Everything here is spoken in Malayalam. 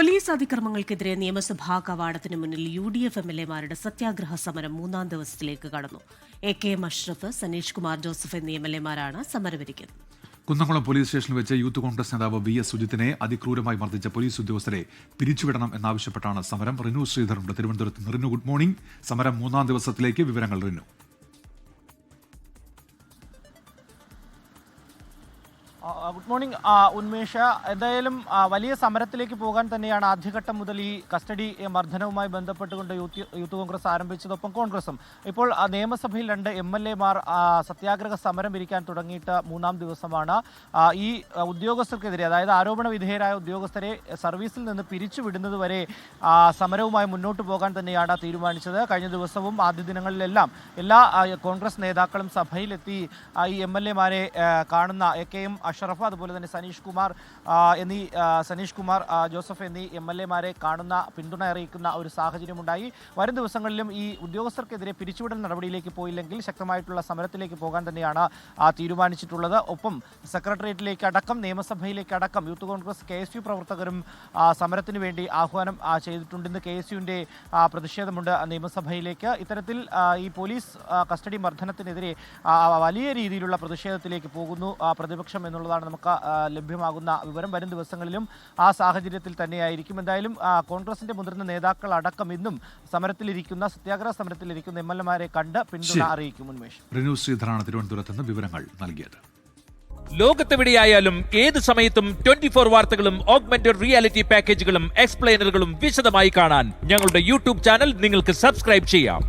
പോലീസ് അതിക്രമങ്ങൾക്കെതിരെ നിയമസഭാ കവാടത്തിന് മുന്നിൽ UDF MLA-മാരുടെ സത്യാഗ്രഹ സമരം 3-ാം ദിവസത്തിലേക്ക് കടന്നു. AKM അഷ്റഫ്, സനീഷ് കുമാർ ജോസഫ് എന്നീ MLA-മാരാണ് സമരമിരിക്കുന്നത്. കുന്നംകുളം പോലീസ് സ്റ്റേഷനിൽ വെച്ച് യൂത്ത് കോൺഗ്രസ് നേതാവ് VS സുജിത്തിനെ അതിക്രൂരമായി മർദ്ദിച്ച പോലീസ് ഉദ്യോഗസ്ഥരെ പിരിച്ചുവിടണം എന്നാവശ്യപ്പെട്ടാണ് സമരം. റിനു ശ്രീധറുണ്ട് തിരുവനന്തപുരത്ത്. Rinu, good morning. സമരം 3-ാം ദിവസത്തിലേക്ക് വിവരങ്ങൾ. റിനു. ഗുഡ് മോർണിംഗ് ഉന്മേഷ. എന്തായാലും വലിയ സമരത്തിലേക്ക് പോകാൻ തന്നെയാണ് ആദ്യഘട്ടം മുതൽ ഈ കസ്റ്റഡി മർദ്ദനവുമായി ബന്ധപ്പെട്ടുകൊണ്ട് യൂത്ത് കോൺഗ്രസ് ആരംഭിച്ചതൊപ്പം കോൺഗ്രസും. ഇപ്പോൾ നിയമസഭയിൽ 2 MLA-മാർ സത്യാഗ്രഹ സമരം ഇരിക്കാൻ തുടങ്ങിയിട്ട് 3-ാം ദിവസമാണ്. ഈ ഉദ്യോഗസ്ഥർക്കെതിരെ, അതായത് ആരോപണ വിധേയരായ ഉദ്യോഗസ്ഥരെ സർവീസിൽ നിന്ന് പിരിച്ചുവിടുന്നതുവരെ സമരവുമായി മുന്നോട്ട് പോകാൻ തന്നെയാണ് തീരുമാനിച്ചത്. കഴിഞ്ഞ ദിവസവും ആദ്യ ദിനങ്ങളിലെല്ലാം എല്ലാ കോൺഗ്രസ് നേതാക്കളും സഭയിലെത്തി ഈ MLA-മാരെ കാണുന്ന AKM അഷ്റഫ്, അതുപോലെ തന്നെ സനീഷ് കുമാർ ജോസഫ് എന്നീ MLA-മാരെ കാണുന്ന പിന്തുണ അറിയിക്കുന്ന ഒരു സാഹചര്യമുണ്ടായി. വരും ദിവസങ്ങളിലും ഈ ഉദ്യോഗസ്ഥർക്കെതിരെ പിരിച്ചുവിടൽ നടപടിയിലേക്ക് പോയില്ലെങ്കിൽ ശക്തമായിട്ടുള്ള സമരത്തിലേക്ക് പോകാൻ തന്നെയാണ് തീരുമാനിച്ചിട്ടുള്ളത്. ഒപ്പം സെക്രട്ടേറിയറ്റിലേക്ക് അടക്കം നിയമസഭയിലേക്ക് അടക്കം യൂത്ത് കോൺഗ്രസ് KSU പ്രവർത്തകരും സമരത്തിന് വേണ്ടി ആഹ്വാനം ചെയ്തിട്ടുണ്ട്. ഇന്ന് KSUവിൻ്റെ പ്രതിഷേധമുണ്ട് നിയമസഭയിലേക്ക്. ഇത്തരത്തിൽ ഈ പോലീസ് കസ്റ്റഡി മർദ്ദനത്തിനെതിരെ വലിയ രീതിയിലുള്ള പ്രതിഷേധത്തിലേക്ക് പോകുന്നു പ്രതിപക്ഷം എന്നുള്ളതാണ് നമുക്ക് ലഭ്യമാകുന്ന വിവരം. വരും ദിവസങ്ങളിലും ആ സാഹചര്യത്തിൽ തന്നെയായിരിക്കും. എന്തായാലും കോൺഗ്രസിന്റെ മുതിർന്ന നേതാക്കൾ അടക്കം ഇന്നും സമരത്തിലിരിക്കുന്ന, സത്യാഗ്രഹ സമരത്തിലിരിക്കുന്ന MLA-മാരെ കണ്ട് പിന്തുണ അറിയിക്കും. ഉന്മേഷ്. റിനു ശ്രീധറാണ് തിരുവനന്തപുരത്ത് നിന്ന് വിവരങ്ങൾ നൽകിയത്. ലോകത്തെവിടെയായാലും ഏത് സമയത്തും 24 വാർത്തകളും ഓഗ്മെന്റഡ് റിയാലിറ്റി പാക്കേജുകളും എക്സ്പ്ലെയിനറുകളും വിശദമായി കാണാൻ ഞങ്ങളുടെ YouTube ചാനൽ നിങ്ങൾക്ക് സബ്സ്ക്രൈബ് ചെയ്യാം.